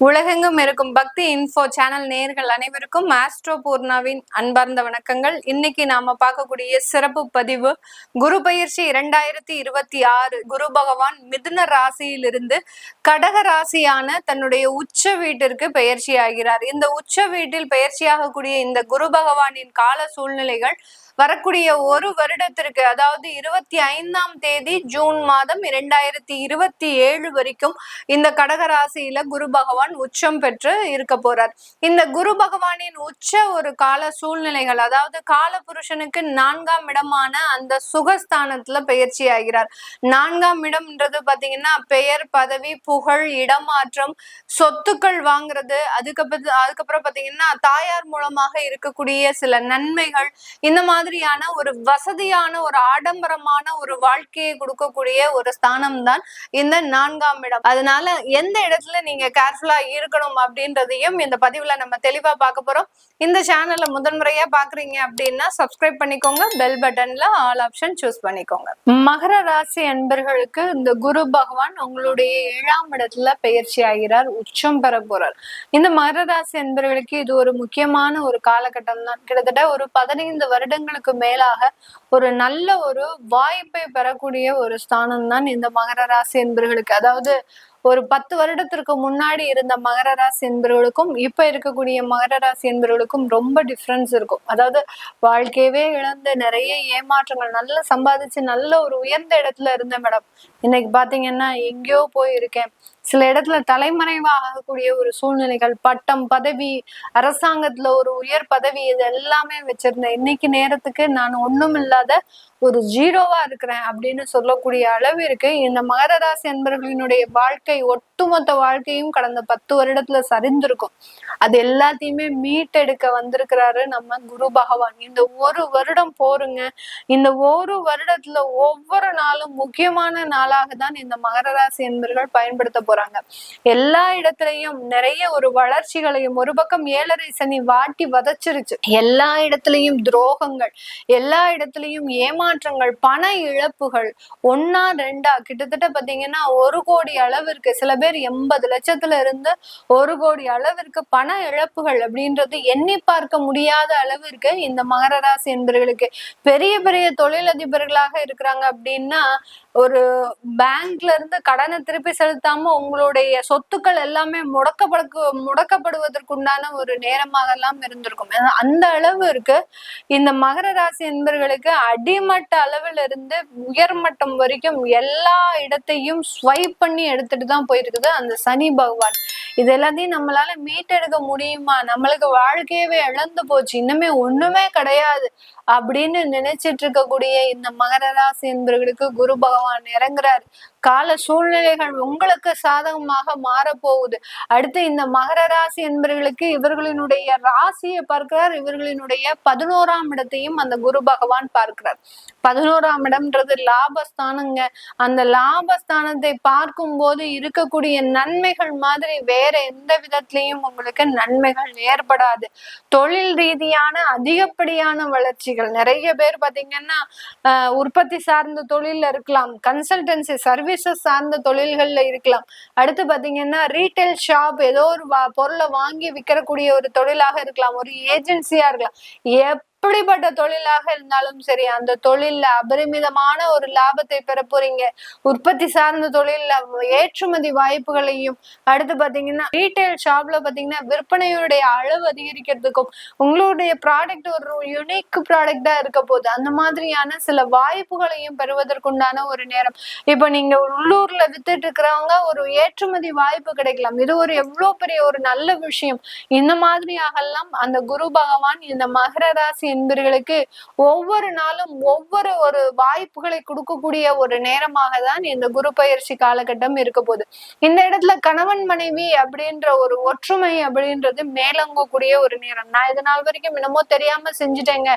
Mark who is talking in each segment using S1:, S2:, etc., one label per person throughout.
S1: உலகெங்கும் இருக்கும் பக்தி இன்ஃபோ சேனல் நேயர்கள் அனைவருக்கும் ஆஸ்ட்ரோ பூர்ணாவின் அன்பார்ந்த வணக்கங்கள். இன்னைக்கு நாம பார்க்கக்கூடிய சிறப்பு பதிவு குரு பயிற்சி 2026. குரு பகவான் மிதுன ராசியிலிருந்து கடக ராசியான தன்னுடைய உச்ச வீட்டிற்கு பயிற்சி ஆகிறார். இந்த உச்ச வீட்டில் பயிற்சியாகக்கூடிய இந்த குரு பகவானின் கால சூழ்நிலைகள் வரக்கூடிய ஒரு வருடத்திற்கு, அதாவது 25ஆம் தேதி ஜூன் மாதம் 2027 வரைக்கும் இந்த கடக ராசியில குரு பகவான் உச்சம் பெற்று இருக்க போறார். இந்த குரு பகவானின் உச்ச ஒரு கால சூழ்நிலைகள், அதாவது கால புருஷனுக்கு 4ஆம் இடமான அந்த சுகஸ்தானத்துல பயிற்சி ஆகிறார். 4ஆம் இடம்ன்றது பாத்தீங்கன்னா பெயர், பதவி, புகழ், இடமாற்றம், சொத்துக்கள் வாங்குறது, அதுக்கப்புறம் பாத்தீங்கன்னா தாயார் மூலமாக இருக்கக்கூடிய சில நன்மைகள், இந்த மாதிரியான ஒரு வசதியான ஒரு ஆடம்பரமான ஒரு வாழ்க்கையை கொடுக்கக்கூடிய ஒரு ஸ்தானம் தான் இந்த 4ஆம் இடம். அதனால எந்த இடத்துல நீங்க கேர்ஃபுல்லா இருக்கணும் அப்படின்றதையும் இந்த பதிவுல நம்ம தெளிவா பார்க்க போறோம். இந்த சேனல்ல முதன்முறையா பாக்குறீங்க அப்படின்னா சப்ஸ்கிரைப் பண்ணிக்கோங்க, பெல் பட்டன்ல ஆல் ஆப்ஷன் சூஸ் பண்ணிக்கோங்க. மகர ராசி அன்பர்களுக்கு இந்த குரு பகவான் உங்களுடைய 7ஆம் இடத்துல பயிற்சி ஆகிறார், உச்சம் பெற போறார். இந்த மகர ராசி அன்பர்களுக்கு இது ஒரு முக்கியமான ஒரு காலகட்டம் தான். கிட்டத்தட்ட ஒரு 15 வருடங்களுக்கு மேலாக ஒரு நல்ல ஒரு வாய்ப்பை பெறக்கூடிய ஒரு ஸ்தானம் தான் இந்த மகர ராசி என்பர்களுக்கு. அதாவது ஒரு 10 வருடத்திற்கு முன்னாடி இருந்த மகர ராசி என்பவர்களுக்கும் இப்ப இருக்கக்கூடிய மகர ராசி என்பவர்களுக்கும் ரொம்ப டிஃப்ரென்ஸ் இருக்கும். அதாவது வாழ்க்கையவே இழந்து நிறைய ஏமாற்றங்கள், நல்லா சம்பாதிச்சு நல்ல ஒரு உயர்ந்த இடத்துல இருந்த மேடம், இன்னைக்கு பாத்தீங்கன்னா எங்கேயோ போயிருக்கேன், சில இடத்துல தலைமறைவா ஆகக்கூடிய ஒரு சூழ்நிலைகள், பட்டம், பதவி, அரசாங்கத்துல ஒரு உயர் பதவி, இது எல்லாமே வச்சிருந்தேன், இன்னைக்கு நேரத்துக்கு நான் ஒண்ணும் இல்லாத ஒரு ஜீரோவா இருக்கிறேன் அப்படின்னு சொல்லக்கூடிய அளவிற்கு இந்த மகர ராசி என்பவர்களினுடைய வாழ்க்கை, ஒட்டுமொத்த வாழ்க்கையும் கடந்த 10 வருடத்துல சரிந்திருக்கும். அது எல்லாத்தையுமே மீட்டெடுக்க வந்திருக்கிறாரு நம்ம குரு பகவான். இந்த ஒரு வருடம் போருங்க, இந்த ஒரு வருடத்துல ஒவ்வொரு நாளும் முக்கியமான நாளாக தான் இந்த மகர ராசி என்பவர்கள் பயன்படுத்த போறாங்க. எல்லா இடத்துலயும் நிறைய ஒரு வளர்ச்சிகளையும், ஒரு பக்கம் 7.5 சனி வாட்டி வதச்சிருச்சு, எல்லா இடத்துலயும் துரோகங்கள், எல்லா இடத்துலயும் ஏமாற்றங்கள், பண இழப்புகள், 1 2 கிட்டத்தட்ட பாத்தீங்கன்னா 1 கோடி அளவிற்கு, சில பேர் 80 லட்சத்துல இருந்து 1 கோடி அளவிற்கு பண இழப்புகள் அப்படின்றது எண்ணி பார்க்க முடியாத அளவிற்கு இந்த மகர ராசி என்பவர்களுக்கு. பெரிய பெரிய தொழிலதிபர்களாக இருக்கிறாங்க அப்படின்னா ஒரு பேங்க்ல இருந்து கடனை திருப்பி செலுத்தாம உங்களுடைய சொத்துக்கள் எல்லாமே முடக்கப்படுவதற்குண்டான ஒரு நேரமாக எல்லாம் இருந்திருக்கும். அந்த அளவு இருக்கு இந்த மகர ராசி என்பவர்களுக்கு. அடிமட்ட அளவில் இருந்து உயர்மட்டம் வரைக்கும் எல்லா இடத்தையும் ஸ்வைப் பண்ணி எடுத்துட்டு தான் போயிருக்குது அந்த சனி பகவான். இது எல்லாத்தையும் நம்மளால மீட்டெடுக்க முடியுமா? நம்மளுக்கு வாழ்க்கையவே இழந்து போச்சு, இன்னுமே ஒண்ணுமே கிடையாது அப்படின்னு நினைச்சிட்டு இருக்கக்கூடிய இந்த மகர ராசி என்பவர்களுக்கு குரு பகவான் இறங்குறாரு. கால சூழ்நிலைகள் உங்களுக்கு சாதகமாக மாறப்போகுது. அடுத்து இந்த மகர ராசி என்பவர்களுக்கு இவர்களினுடைய ராசியை பார்க்கிறார், இவர்களினுடைய 11ஆம் இடத்தையும் அந்த குரு பகவான் பார்க்கிறார். 11ஆம் இடம்ன்றது லாபஸ்தானங்க. அந்த லாபஸ்தானத்தை பார்க்கும் போது இருக்கக்கூடிய நன்மைகள் மாதிரி வேற எந்த விதத்திலையும் உங்களுக்கு நன்மைகள் ஏற்படாது. தொழில் ரீதியான அதிகப்படியான வளர்ச்சிகள், நிறைய பேர் பாத்தீங்கன்னா உற்பத்தி சார்ந்த தொழில்ல இருக்கலாம், கன்சல்டன்சி சர்வீசஸ் சார்ந்த தொழில்கள்ல இருக்கலாம், அடுத்து பாத்தீங்கன்னா ரீட்டைல் ஷாப், ஏதோ ஒரு பொருளை வாங்கி விற்கக்கூடிய ஒரு தொழிலாக இருக்கலாம், ஒரு ஏஜென்சியா இருக்கலாம். எப்படிப்பட்ட தொழிலாக இருந்தாலும் சரி அந்த தொழில்ல அபரிமிதமான ஒரு லாபத்தை பெற போறீங்க. உற்பத்தி சார்ந்த தொழில்ல ஏற்றுமதி வாய்ப்புகளையும், அடுத்து பாத்தீங்கன்னா ரீட்டைல் ஷாப்ல பாத்தீங்கன்னா விற்பனையுடைய அளவு அதிகரிக்கிறதுக்கும், உங்களுடைய ப்ராடக்ட் ஒரு யுனிக் ப்ராடக்டா இருக்க போகுது, அந்த மாதிரியான சில வாய்ப்புகளையும் பெறுவதற்குண்டான ஒரு நேரம். இப்ப நீங்க உள்ளூர்ல வித்துட்டு இருக்கிறவங்க ஒரு ஏற்றுமதி வாய்ப்பு கிடைக்கலாம், இது ஒரு எவ்வளவு பெரிய ஒரு நல்ல விஷயம். இந்த மாதிரியாகலாம் அந்த குரு பகவான் இந்த மகர ராசி என்பவர்களுக்கு ஒவ்வொரு நாளும் ஒவ்வொரு ஒரு வாய்ப்புகளை கொடுக்கக்கூடிய ஒரு நேரமாக தான் இந்த குரு பயிற்சி காலகட்டம் இருக்க போகுது. இந்த இடத்துல கணவன் மனைவி அப்படின்ற ஒரு ஒற்றுமை அப்படின்றது மேலோங்கக்கூடிய ஒரு நேரம். நான் இது நாள் வரைக்கும் என்னமோ தெரியாம செஞ்சுட்டேங்க,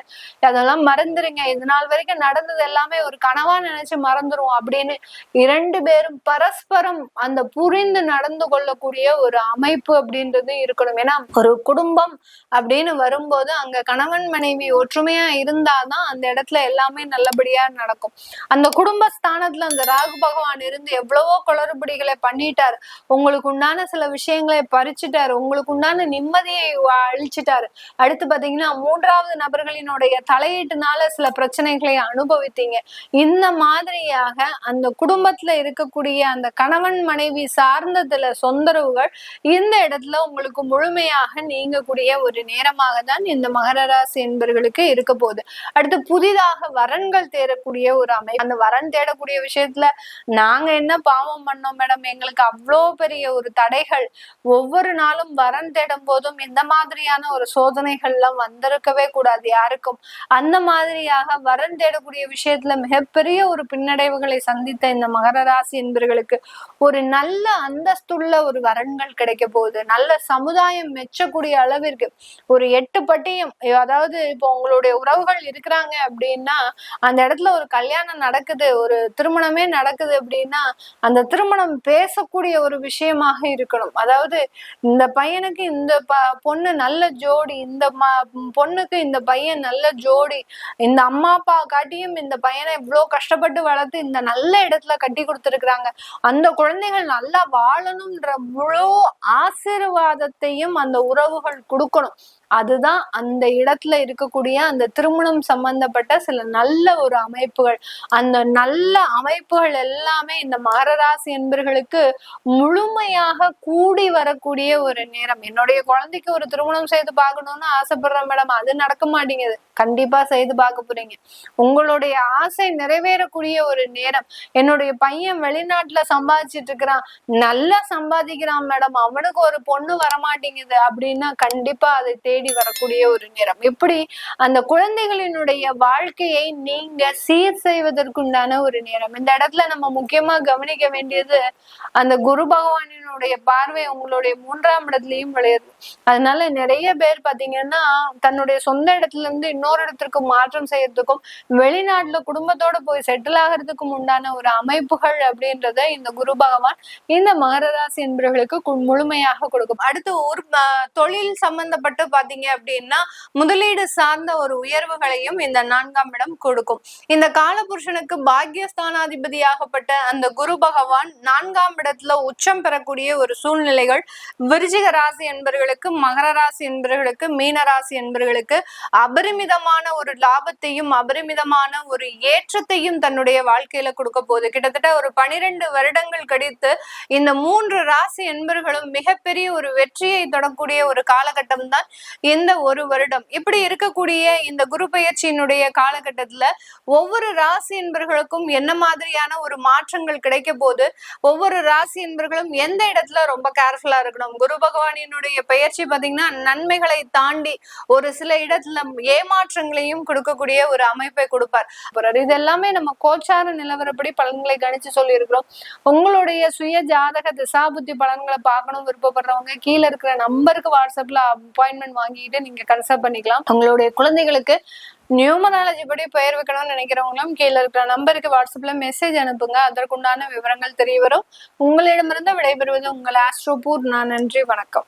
S1: அதெல்லாம் மறந்துருங்க, இது நாள் வரைக்கும் நடந்தது எல்லாமே ஒரு கனவா நினைச்சு மறந்துரும் அப்படின்னு 2 பேரும் பரஸ்பரம் அந்த புரிந்து நடந்து கொள்ளக்கூடிய ஒரு அமைப்பு அப்படின்றது இருக்கணும். ஏன்னா ஒரு குடும்பம் அப்படின்னு வரும்போது அங்க கணவன் மனைவி மனைவி ஒற்றுமையா இருந்தாதான் அந்த இடத்துல எல்லாமே நல்லபடியா நடக்கும். அந்த குடும்பஸ்தானத்துல அந்த ராகு பகவான் இருந்து எவ்வளவோ குளறுபடிகளை பண்ணிட்டாரு. உங்களுக்கு உண்டான சில விஷயங்களை பறிச்சுட்டாரு. உங்களுக்கு உண்டான நிம்மதியை அழிச்சிட்டாரு. அடுத்து பாத்தீங்கன்னா 3வது நபர்களினுடைய தலையீட்டுனால சில பிரச்சனைகளை அனுபவித்தீங்க. இந்த மாதிரியாக அந்த குடும்பத்துல இருக்கக்கூடிய அந்த கணவன் மனைவி சார்ந்ததுல தொந்தரவுகள் இந்த இடத்துல உங்களுக்கு முழுமையாக நீங்கக்கூடிய ஒரு நேரமாக தான் இந்த மகர ராசி என்பவர்களுக்கு இருக்க போகுது. அடுத்து புதிதாக வரன்கள் தேடக்கூடிய ஒரு அமைப்பு. அந்த வரன் தேடக்கூடிய விஷயத்துல நாங்க என்ன பாவம் பண்ணோம் மேடம், எங்களுக்கு அவ்வளோ பெரிய ஒரு தடைகள், ஒவ்வொரு நாளும் வரன் தேடும் போதும் இந்த மாதிரியான ஒரு சோதனைகள் எல்லாம் வந்திருக்கவே கூடாது யாருக்கும். அந்த மாதிரியாக வரன் தேடக்கூடிய விஷயத்துல மிகப்பெரிய ஒரு பின்னடைவுகளை சந்தித்த இந்த மகர ராசி என்பவர்களுக்கு ஒரு நல்ல அந்தஸ்துள்ள ஒரு வரன்கள் கிடைக்க போகுது. நல்ல சமுதாயம் மெச்சக்கூடிய அளவிற்கு ஒரு 8 பட்டியும், அதாவது இப்போ உங்களுடைய உறவுகள் இருக்கிறாங்க அப்படின்னா அந்த இடத்துல ஒரு கல்யாணம் நடக்குது, ஒரு திருமணமே நடக்குது அப்படின்னா அந்த திருமணம் பேசக்கூடிய ஒரு விஷயமாக இருக்கணும். அதாவது இந்த பையனுக்கு இந்த பொண்ணு நல்ல ஜோடி, இந்த பொண்ணுக்கு இந்த பையன் நல்ல ஜோடி, இந்த அம்மா அப்பா காட்டியும் இந்த பையனை இவ்வளவு கஷ்டப்பட்டு வளர்த்து இந்த நல்ல இடத்துல கட்டி கொடுத்துருக்குறாங்க, அந்த குழந்தைகள் நல்லா வாழணும்ன்ற முழு ஆசீர்வாதத்தையும் அந்த உறவுகள் கொடுக்கணும். அதுதான் அந்த இடத்துல இருக்கக்கூடிய அந்த திருமணம் சம்பந்தப்பட்ட சில நல்ல ஒரு அமைப்புகள். அந்த நல்ல அமைப்புகள் எல்லாமே இந்த மகர ராசி என்பவர்களுக்கு முழுமையாக கூடி வரக்கூடிய ஒரு நேரம். என்னுடைய குழந்தைக்கு ஒரு திருமணம் செய்து பார்க்கணும்னு ஆசைப்படுறேன் மேடம், அது நடக்க மாட்டேங்குது. கண்டிப்பா செய்து பார்க்க போறீங்க. உங்களுடைய ஆசை நிறைவேறக்கூடிய ஒரு நேரம். என்னுடைய பையன் வெளிநாட்டுல சம்பாதிச்சிட்டு இருக்கிறான், நல்லா சம்பாதிக்கிறான் மேடம், அவனுக்கு ஒரு பொண்ணு வரமாட்டேங்குது அப்படின்னா கண்டிப்பா அதை தேடி வரக்கூடிய ஒரு நேரம். இப்படி அந்த குழந்தைகளினுடைய வாழ்க்கையை நீங்க சீர் செய்வதற்குண்டான ஒரு நேரம். இந்த இடத்துல நம்ம முக்கியமா கவனிக்க வேண்டியது அந்த குரு பகவானினுடைய பார்வை உங்களுடைய 3ஆம் இடத்துலயும் விளையுது. அதனால நிறைய பேர் பாத்தீங்கன்னா தன்னுடைய சொந்த இடத்துல இருந்து இன்னொரு இடத்திற்கு மாற்றம் செய்யறதுக்கும் வெளிநாட்டுல குடும்பத்தோட போய் செட்டில் ஆகிறதுக்கும் உண்டான ஒரு அமைப்புகள் அப்படின்றத இந்த குரு பகவான் இந்த மகர ராசி என்பவர்களுக்கு முழுமையாக கொடுக்கும். அடுத்து ஒரு தொழில் சம்பந்தப்பட்டு பாத்தீங்க அப்படின்னா முதலீடு சார்ந்த ஒரு உயர்வுகளையும் இந்த 4ஆம் இடம் கொடுக்கும். இந்த காலபுருஷனுக்கு பாக்கியஸ்தானாதிபதியாகப்பட்ட அந்த குரு பகவான் 4ஆம் இடத்துல உச்சம் பெறக்கூடிய ஒரு சூழ்நிலைகள் விருச்சிக ராசி என்பவர்களுக்கு, மகர ராசி என்பவர்களுக்கு, மீன ராசி என்பவர்களுக்கு அபரிமிதமான ஒரு லாபத்தையும் அபரிமிதமான ஒரு ஏற்றத்தையும் தன்னுடைய வாழ்க்கையில கொடுக்க போகுது. கிட்டத்தட்ட ஒரு 12 வருடங்கள் கழித்து இந்த 3 ராசி என்பவர்களும் மிகப்பெரிய ஒரு வெற்றியை தொடக்கூடிய ஒரு காலகட்டம் தான் இந்த ஒரு வருடம். இப்படி இருக்கக்கூடிய இந்த குரு பயிற்சியினுடைய காலகட்டத்துல ஒவ்வொரு ராசி என்பவர்களுக்கும் என்ன மாதிரியான ஒரு மாற்றங்கள் கிடைக்க போது, ஒவ்வொரு ராசி என்பவர்களும் எந்த இடத்துல ரொம்ப கேர்ஃபுல்லா இருக்கணும். குரு பகவானினுடைய பயிற்சி பாத்தீங்கன்னா நன்மைகளை தாண்டி ஒரு சில இடத்துல ஏமாற்றங்களையும் கொடுக்கக்கூடிய ஒரு அமைப்பை கொடுப்பார். இது எல்லாமே நம்ம கோச்சார நிலவரப்படி பலன்களை கணிச்சு சொல்லி இருக்கிறோம். உங்களுடைய சுய ஜாதக திசாபுத்தி பலன்களை பார்க்கணும் விருப்பப்படுறவங்க கீழே இருக்கிற நம்பருக்கு வாட்ஸ்அப்ல அப்பாயின்மெண்ட் வாங்கிட்டு நீங்க கன்சல்ட் பண்ணிக்கலாம். உங்களுடைய குழந்தைகளுக்கு நியூமராலஜி படி பெயர் வைக்கணும்னு நினைக்கிறவங்களும் கீழே இருக்கிற நம்பருக்கு வாட்ஸ்அப்ல மெசேஜ் அனுப்புங்க. அதற்குண்டான விவரங்கள் தெரிய வரும். உங்களிடமிருந்து விடைபெறுவது உங்கள் ஆஸ்ட்ரோபூர். நான் நன்றி, வணக்கம்.